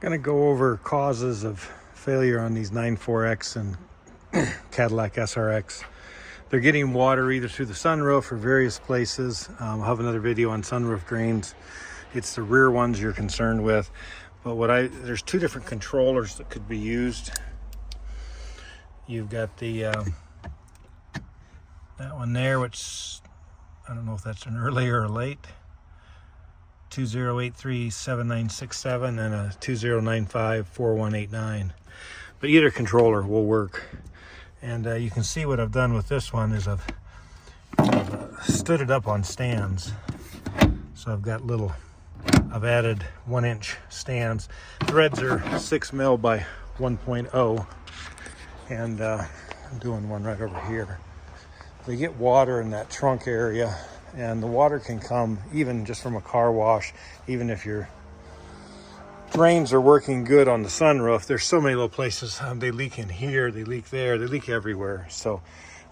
Going to go over causes of failure on these 9.4X and Cadillac SRX. They're getting water either through the sunroof or various places. I'll have another video on sunroof drains. It's the rear ones you're concerned with. But there's two different controllers that could be used. You've got the that one there, which I don't know if that's an early or a late. 20837967 and a 20954189. But either controller will work. And you can see what I've done with this one is I've stood it up on stands. So I've added 1-inch stands. Threads are 6 mil by 1.0, and I'm doing one right over here. They get water in that trunk area, and the water can come even just from a car wash, even if your drains are working good on the sunroof. There's so many little places. They leak in here, they leak there, they leak everywhere. So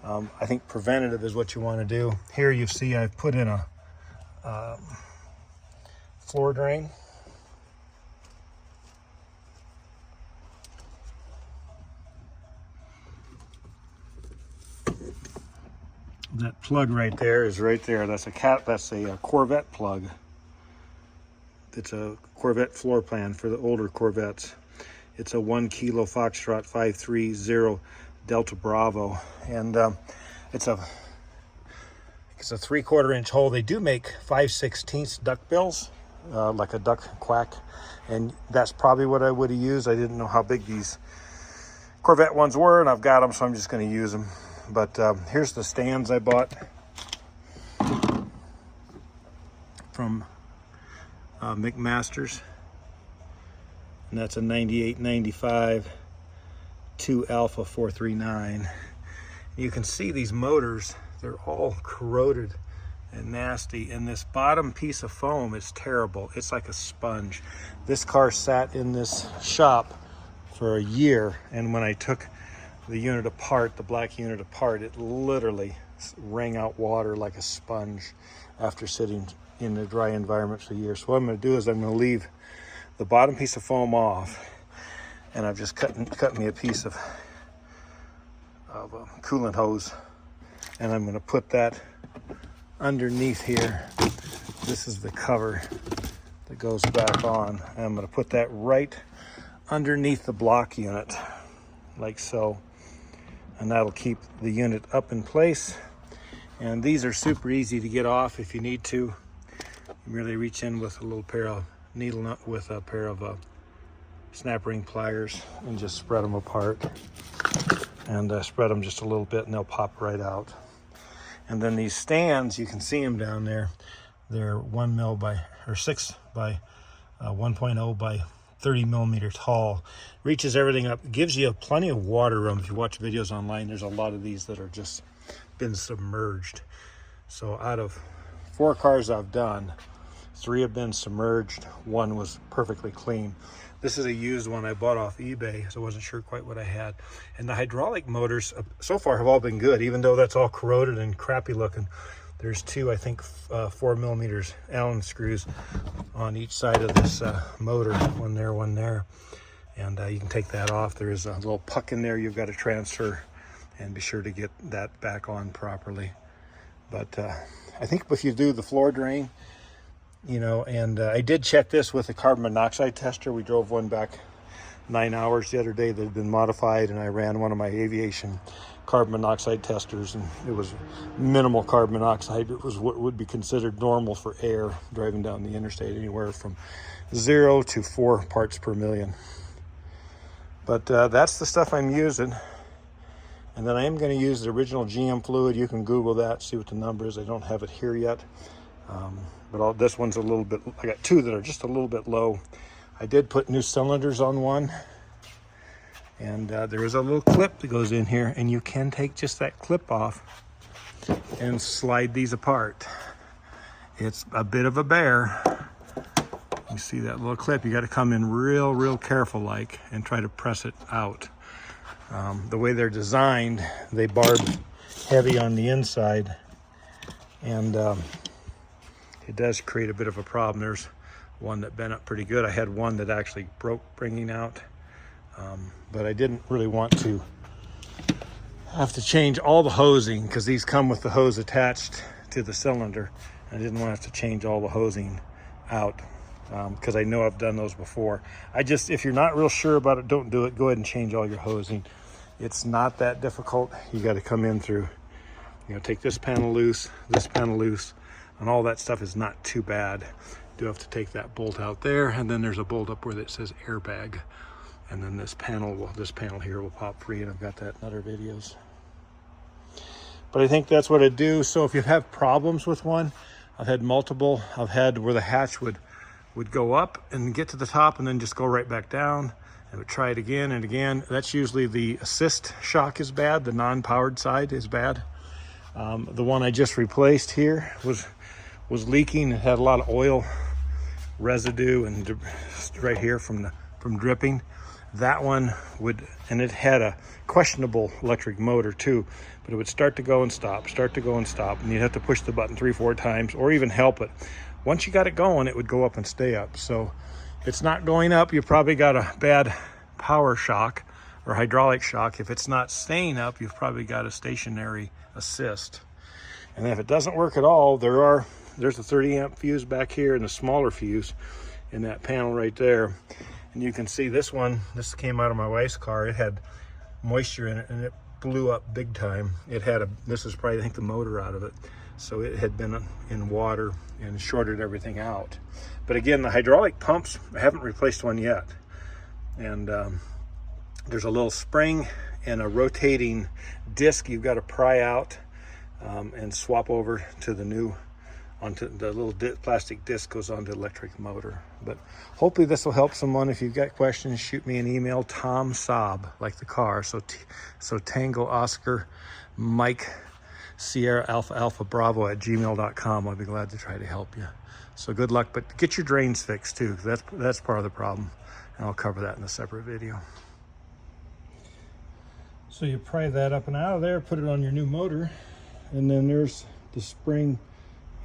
I think preventative is what you want to do. Here you see I've put in a floor drain. That plug right there is right there. That's a Corvette plug. It's a Corvette floor plan for the older Corvettes. It's a 1 kilo Foxtrot 530 Delta Bravo, and it's a 3/4 inch hole. They do make 5/16 duck bills, like a duck quack, and that's probably what I would have used. I didn't know how big these Corvette ones were, and I've got them, so I'm just going to use them. But here's the stands I bought from McMaster's, and that's a 9895 2 Alpha 439. You can see these motors, they're all corroded and nasty, and this bottom piece of foam is terrible. It's like a sponge. This car sat in this shop for a year, and when I took the unit apart, the black unit apart, it literally wring out water like a sponge after sitting in a dry environment for years. So what I'm going to do is I'm going to leave the bottom piece of foam off, and I've just cut me a piece of coolant hose, and I'm going to put that underneath here. This is the cover that goes back on, and I'm going to put that right underneath the block unit, like so. And that'll keep the unit up in place. And these are super easy to get off if you need to. You merely reach in with a little pair of needle nut with a pair of snap ring pliers and just spread them apart. And spread them just a little bit and they'll pop right out. And then these stands, you can see them down there. They're 1 mil by, or 6 by 1.0 by 30 millimeter tall. Reaches everything up, gives you plenty of water room. If you watch videos online, there's a lot of these that are just been submerged. So out of 4 cars I've done, 3 have been submerged, 1 was perfectly clean. This is a used one I bought off eBay, so I wasn't sure quite what I had. And the hydraulic motors so far have all been good, even though that's all corroded and crappy looking. There's 2, I think, 4 millimeters Allen screws on each side of this motor, one there, and you can take that off. There is a little puck in there you've got to transfer, and be sure to get that back on properly. But I think if you do the floor drain, you know, and I did check this with a carbon monoxide tester. We drove one back 9 hours the other day that had been modified, and I ran one of my aviation carbon monoxide testers, and it was minimal carbon monoxide. It was what would be considered normal for air driving down the interstate, anywhere from 0 to 4 parts per million. But that's the stuff I'm using. And then I am going to use the original GM fluid. You can Google that, see what the number is. I don't have it here yet. But this one's a little bit, I got 2 that are just a little bit low. I did put new cylinders on one. And there is a little clip that goes in here, and you can take just that clip off and slide these apart. It's a bit of a bear. You see that little clip? You got to come in real careful like and try to press it out. The way they're designed, they barb heavy on the inside, and it does create a bit of a problem. There's one that bent up pretty good. I had one that actually broke bringing out, but I didn't really want to have to change all the hosing because these come with the hose attached to the cylinder. I didn't want to have to change all the hosing out because I know I've done those before. If you're not real sure about it, don't do it. Go ahead and change all your hosing. It's not that difficult. You got to come in through, take this panel loose, and all that stuff is not too bad. Do have to take that bolt out there, and then there's a bolt up where that says airbag, and then this panel here will pop free, and I've got that in other videos. But I think that's what I do. So if you have problems with one, I've had multiple. I've had where the hatch would go up and get to the top and then just go right back down, and would try it again and again. That's usually the assist shock is bad. The non-powered side is bad. The one I just replaced here was leaking. It had a lot of oil residue and right here from dripping. That one and it had a questionable electric motor too, but it would start to go and stop, and you'd have to push the button 3-4 times or even help it. Once you got it going, it would go up and stay up. So it's not going up, you probably got a bad power shock or hydraulic shock. If it's not staying up, you've probably got a stationary assist. And if it doesn't work at all, there's a 30 amp fuse back here and a smaller fuse in that panel right there. And you can see this came out of my wife's car. It had moisture in it and it blew up big time. This is probably, I think, the motor out of it. So it had been in water and shorted everything out. But again, the hydraulic pumps, I haven't replaced one yet. And there's a little spring and a rotating disc you've got to pry out and swap over to the new, onto the little plastic disc goes onto the electric motor. But hopefully this will help someone. If you've got questions, shoot me an email, Tom Saab, like the car. So Tango Oscar Mike Sierra Alpha Bravo @gmail.com. I'll be glad to try to help you. So good luck, but get your drains fixed too. That's part of the problem, and I'll cover that in a separate video. So you pry that up and out of there, put it on your new motor, and then there's the spring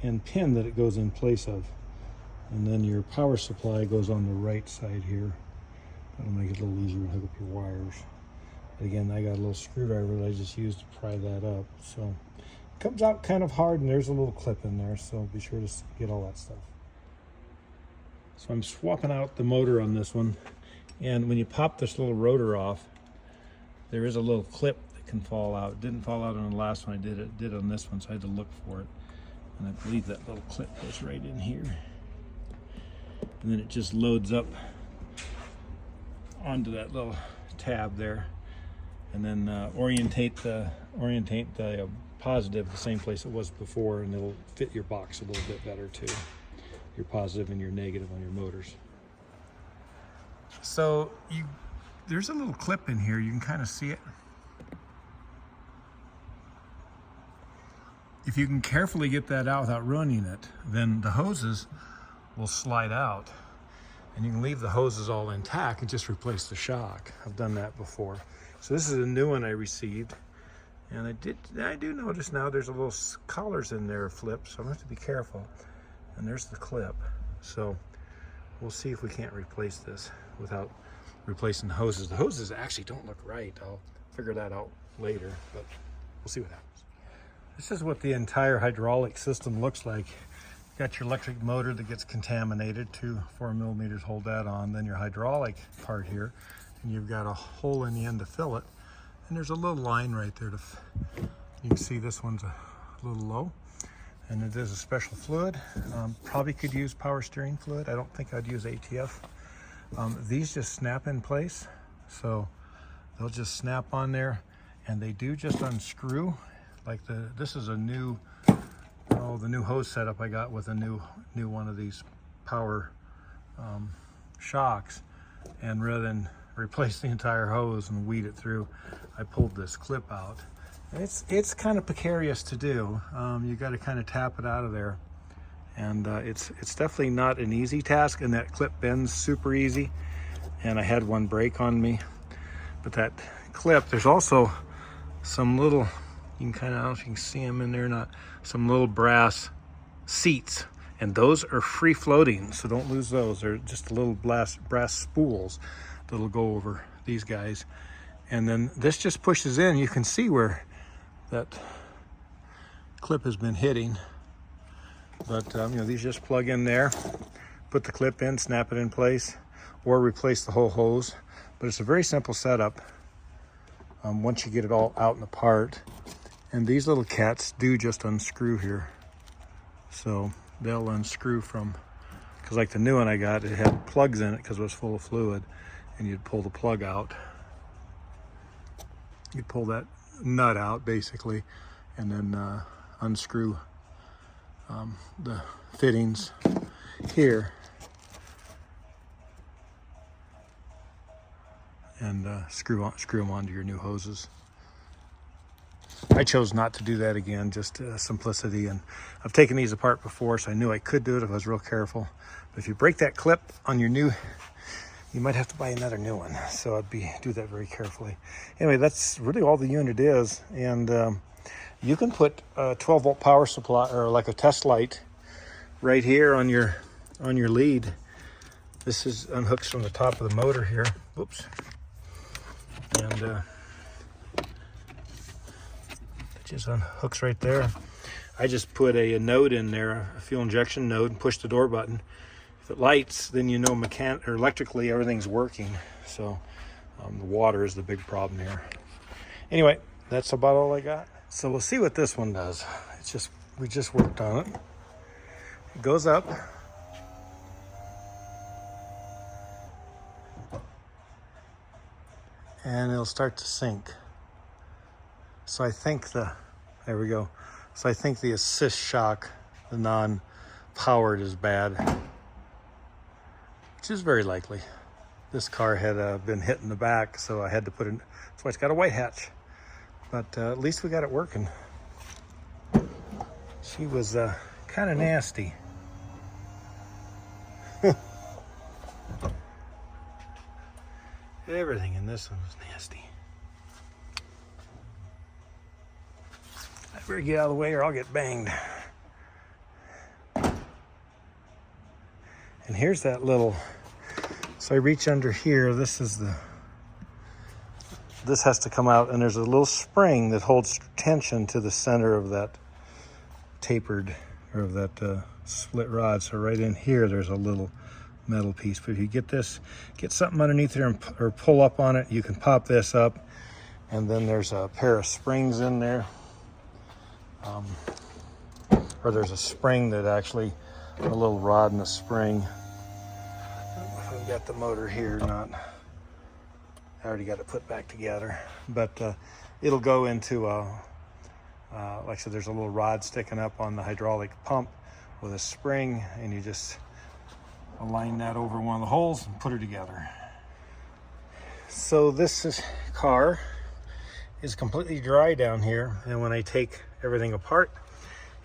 and pin that it goes in place of. And then your power supply goes on the right side here. That'll make it a little easier to hook up your wires. But again, I got a little screwdriver that I just used to pry that up. So it comes out kind of hard, and there's a little clip in there, so be sure to get all that stuff. So I'm swapping out the motor on this one, and when you pop this little rotor off, there is a little clip that can fall out. It didn't fall out on the last one I did. It did on this one, so I had to look for it. And I believe that little clip goes right in here. And then it just loads up onto that little tab there. And then orientate the positive the same place it was before, and it'll fit your box a little bit better too. Your positive and your negative on your motors. So there's a little clip in here. You can kind of see it. If you can carefully get that out without ruining it, then the hoses will slide out, and you can leave the hoses all intact and just replace the shock. I've done that before. So this is a new one I received, and I do notice now there's a little collars in there flipped, so I'm gonna have to be careful. And there's the clip. So we'll see if we can't replace this without replacing the hoses. The hoses actually don't look right. I'll figure that out later, but we'll see what happens. This is what the entire hydraulic system looks like. You've got your electric motor that gets contaminated, 4 millimeters, hold that on. Then your hydraulic part here, and you've got a hole in the end to fill it. And there's a little line right there. You can see this one's a little low. And it is a special fluid. Probably could use power steering fluid. I don't think I'd use ATF. These just snap in place. So they'll just snap on there, and they do just unscrew. Like this is a new, the new hose setup I got with a new one of these power shocks. And rather than replace the entire hose and weed it through, I pulled this clip out. It's kind of precarious to do. You got to kind of tap it out of there, and it's definitely not an easy task. And that clip bends super easy, and I had one break on me. But that clip, there's also some little, you can kind of, I don't know if you can see them in there or not, some little brass seats And those are free floating, so don't lose those. They're just little brass spools that'll go over these guys. And then this just pushes in. You can see where that clip has been hitting. But you know, these just plug in there, put the clip in, snap it in place, or replace the whole hose. But it's a very simple setup once you get it all out and apart. And these little cats do just unscrew here. So they'll unscrew from, because like the new one I got, it had plugs in it because it was full of fluid, and you'd pull the plug out. You'd pull that nut out basically, and then unscrew the fittings here, and screw them onto your new hoses. I chose not to do that again, just simplicity. And I've taken these apart before, so I knew I could do it if I was real careful. But if you break that clip on your new, you might have to buy another new one. So do that very carefully. Anyway, that's really all the unit is. And you can put a 12-volt power supply, or like a test light, right here on your lead. This is unhooks from the top of the motor here. Whoops. And it just unhooks right there. I just put a node in there, a fuel injection node, and push the door button. If it lights, then you know electrically everything's working. So the water is the big problem here. Anyway, that's about all I got. So we'll see what this one does. We just worked on it. It goes up. And it'll start to sink. So I think there we go. So I think the assist shock, the non-powered, is bad, which is very likely. This car had been hit in the back, so I had to put in, that's why it's got a white hatch. But at least we got it working. She was kind of nasty. Everything in this one was nasty. I better get out of the way or I'll get banged. And here's that little, so I reach under here, this has to come out, and there's a little spring that holds tension to the center of that tapered, or of that split rod. So right in here, there's a little metal piece. But if you get something underneath there or pull up on it, you can pop this up, and then there's a pair of springs in there. Or there's a spring that actually, a little rod and a spring. I don't know if I've got the motor here or not. I already got it put back together, but it'll go into like I said, there's a little rod sticking up on the hydraulic pump with a spring, and you just align that over one of the holes and put her together. So this car is completely dry down here, and when I take everything apart,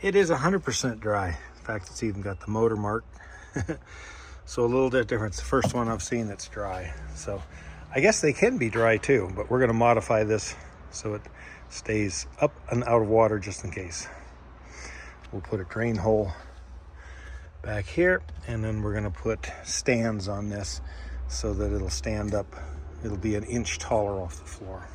it is 100% dry. In fact, it's even got the motor mark. So a little bit different. It's the first one I've seen that's dry. So I guess they can be dry too, but we're going to modify this so it stays up and out of water just in case. We'll put a drain hole back here, and then we're going to put stands on this so that it'll stand up. It'll be an inch taller off the floor.